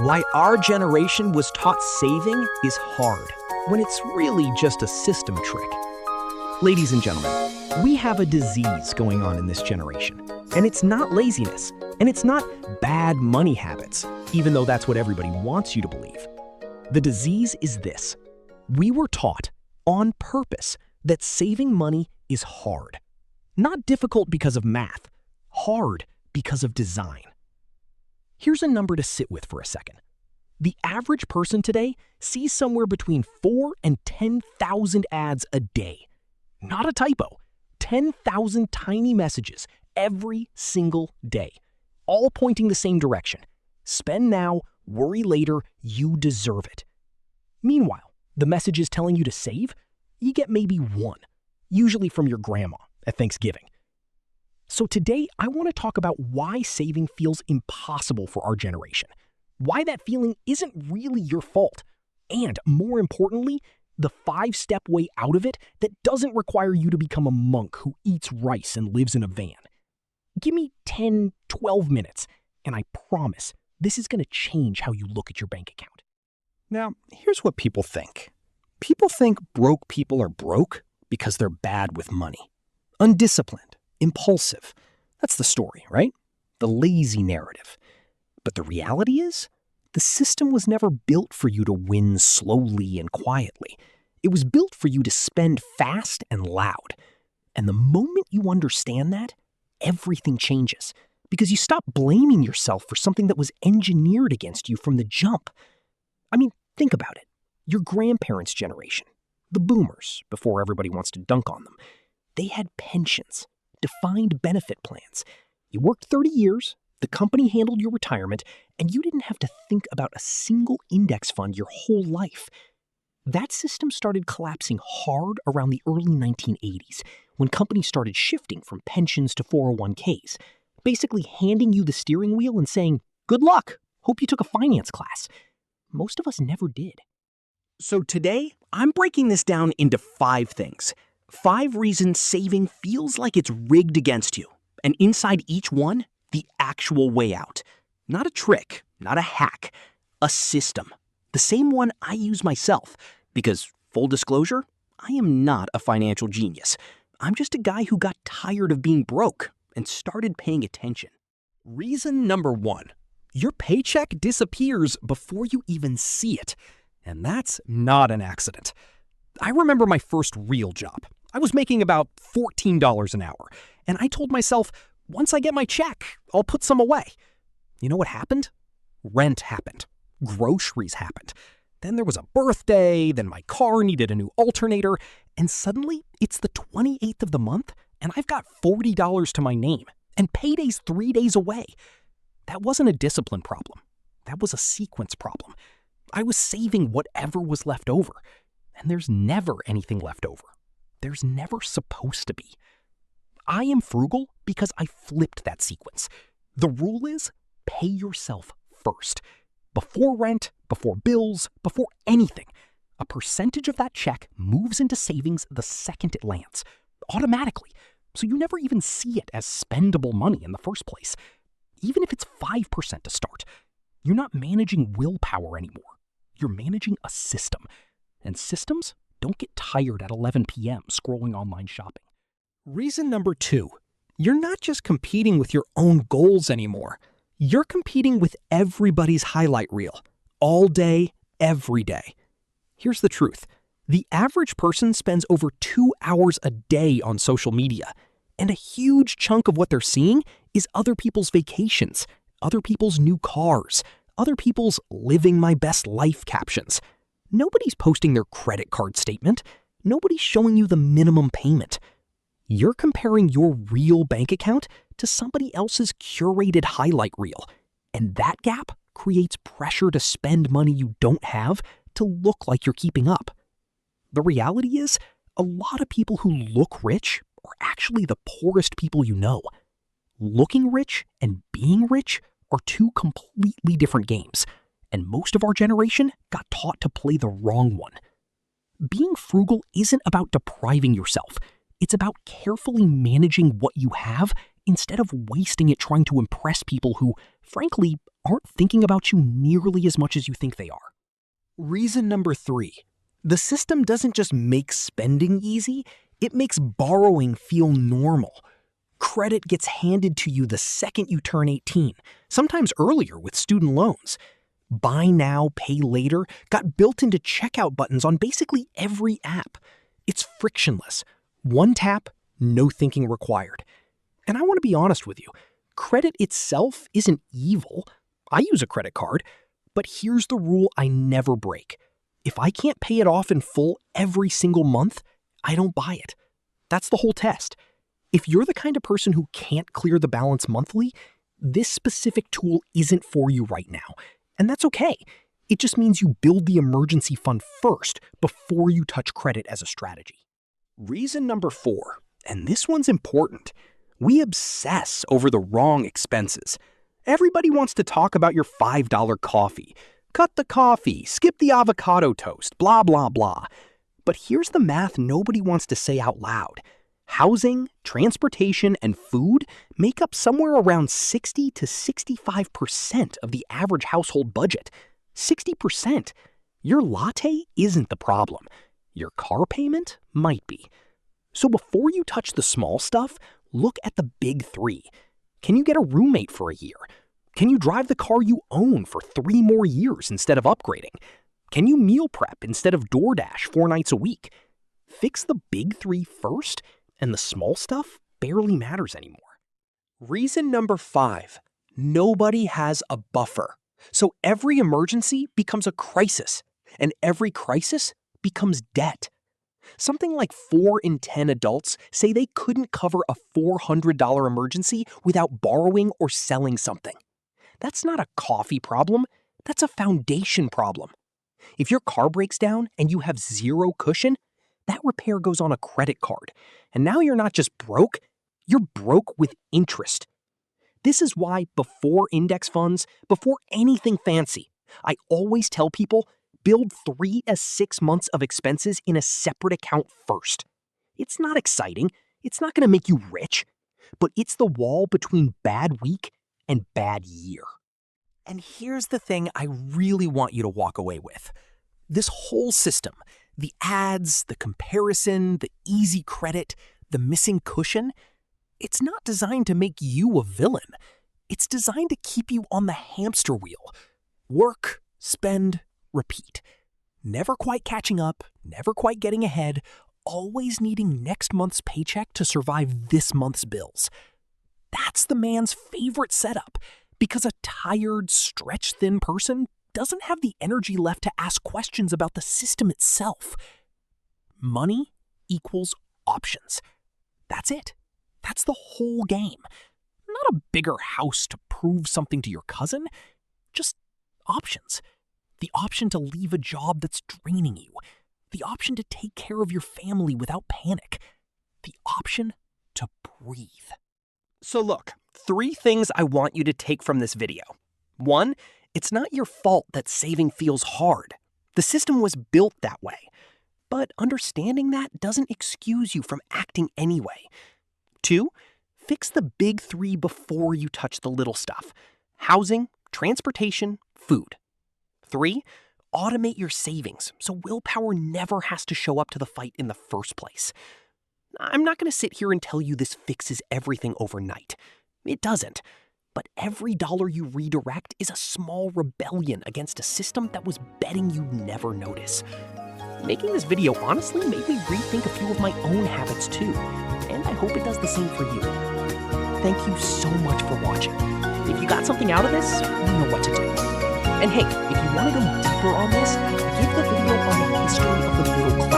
Why our generation was taught saving is hard, when it's really just a system trick. Ladies and gentlemen, we have a disease going on in this generation. And it's not laziness, and it's not bad money habits, even though that's what everybody wants you to believe. The disease is this. We were taught, on purpose, that saving money is hard. Not difficult because of math, hard because of design. Here's a number to sit with for a second. The average person today sees somewhere between 4,000 and 10,000 ads a day. Not a typo. 10,000 tiny messages every single day, all pointing the same direction. Spend now, worry later, you deserve it. Meanwhile, the messages telling you to save, you get maybe one, usually from your grandma at Thanksgiving. So today, I want to talk about why saving feels impossible for our generation, why that feeling isn't really your fault, and more importantly, the 5-step way out of it that doesn't require you to become a monk who eats rice and lives in a van. Give me 10, 12 minutes, and I promise this is going to change how you look at your bank account. Now, here's what people think. People think broke people are broke because they're bad with money. Undisciplined, impulsive. That's the story, right? The lazy narrative. But the reality is, the system was never built for you to win slowly and quietly. It was built for you to spend fast and loud. And the moment you understand that, everything changes. Because you stop blaming yourself for something that was engineered against you from the jump. I mean, think about it. Your grandparents' generation, the boomers, before everybody wants to dunk on them, they had pensions, defined benefit plans. You worked 30 years, the company handled your retirement, and you didn't have to think about a single index fund your whole life. That system started collapsing hard around the early 1980s, when companies started shifting from pensions to 401ks, basically handing you the steering wheel and saying, "Good luck, hope you took a finance class." Most of us never did. So today, I'm breaking this down into 5 things. 5 reasons saving feels like it's rigged against you. And inside each one, the actual way out. Not a trick, not a hack, a system. The same one I use myself. Because, full disclosure, I am not a financial genius. I'm just a guy who got tired of being broke and started paying attention. Reason number 1. Your paycheck disappears before you even see it. And that's not an accident. I remember my first real job. I was making about $14 an hour. And I told myself, once I get my check, I'll put some away. You know what happened? Rent happened. Groceries happened. Then there was a birthday, then my car needed a new alternator, and suddenly it's the 28th of the month, and I've got $40 to my name, and payday's 3 days away. That wasn't a discipline problem. That was a sequence problem. I was saving whatever was left over, and there's never anything left over. There's never supposed to be. I am frugal because I flipped that sequence. The rule is, pay yourself first. Before rent, before bills, before anything. A percentage of that check moves into savings the second it lands, automatically, so you never even see it as spendable money in the first place. Even if it's 5% to start, you're not managing willpower anymore. You're managing a system. And systems don't get tired at 11 p.m. scrolling online shopping. Reason number 2. You're not just competing with your own goals anymore. You're competing with everybody's highlight reel, all day, every day. Here's the truth. The average person spends over 2 hours a day on social media, and a huge chunk of what they're seeing is other people's vacations, other people's new cars, other people's living my best life captions. Nobody's posting their credit card statement. Nobody's showing you the minimum payment. You're comparing your real bank account to somebody else's curated highlight reel, and that gap creates pressure to spend money you don't have to look like you're keeping up. The reality is, a lot of people who look rich are actually the poorest people you know. Looking rich and being rich are 2 completely different games, and most of our generation got taught to play the wrong one. Being frugal isn't about depriving yourself. It's about carefully managing what you have instead of wasting it trying to impress people who, frankly, aren't thinking about you nearly as much as you think they are. Reason number 3. The system doesn't just make spending easy, it makes borrowing feel normal. Credit gets handed to you the second you turn 18, sometimes earlier with student loans. Buy now, pay later got built into checkout buttons on basically every app. It's frictionless. One tap, no thinking required. And I want to be honest with you, credit itself isn't evil. I use a credit card, but here's the rule I never break. If I can't pay it off in full every single month, I don't buy it. That's the whole test. If you're the kind of person who can't clear the balance monthly, this specific tool isn't for you right now. And that's okay. It just means you build the emergency fund first before you touch credit as a strategy. Reason number 4, and this one's important. We obsess over the wrong expenses. Everybody wants to talk about your $5 coffee. Cut the coffee, skip the avocado toast, blah, blah, blah. But here's the math nobody wants to say out loud. Housing, transportation, and food make up somewhere around 60 to 65% of the average household budget. 60%. Your latte isn't the problem. Your car payment might be. So before you touch the small stuff, look at the big 3. Can you get a roommate for a year? Can you drive the car you own for 3 more years instead of upgrading? Can you meal prep instead of DoorDash 4 nights a week? Fix the big 3 first, and the small stuff barely matters anymore. Reason number 5, nobody has a buffer. So every emergency becomes a crisis, and every crisis becomes debt. Something like 4 in 10 adults say they couldn't cover a $400 emergency without borrowing or selling something. That's not a coffee problem, that's a foundation problem. If your car breaks down and you have 0 cushion, that repair goes on a credit card. And now you're not just broke, you're broke with interest. This is why before index funds, before anything fancy, I always tell people build 3 to 6 months of expenses in a separate account first. It's not exciting, it's not going to make you rich, but it's the wall between bad week and bad year. And here's the thing I really want you to walk away with. This whole system, the ads, the comparison, the easy credit, the missing cushion, it's not designed to make you a villain. It's designed to keep you on the hamster wheel. Work, spend, repeat. Never quite catching up, never quite getting ahead, always needing next month's paycheck to survive this month's bills. That's the man's favorite setup, because a tired, stretched-thin person doesn't have the energy left to ask questions about the system itself. Money equals options. That's it. That's the whole game. Not a bigger house to prove something to your cousin, just options. The option to leave a job that's draining you. The option to take care of your family without panic. The option to breathe. So look, 3 things I want you to take from this video. 1, it's not your fault that saving feels hard. The system was built that way. But understanding that doesn't excuse you from acting anyway. 2, fix the big 3 before you touch the little stuff. Housing, transportation, food. 3, automate your savings so willpower never has to show up to the fight in the first place. I'm not going to sit here and tell you this fixes everything overnight. It doesn't. But every dollar you redirect is a small rebellion against a system that was betting you'd never notice. Making this video honestly made me rethink a few of my own habits too, and I hope it does the same for you. Thank you so much for watching. If you got something out of this, you know what to do. And hey, if you want to go deeper on this, give the video on the history of the middle class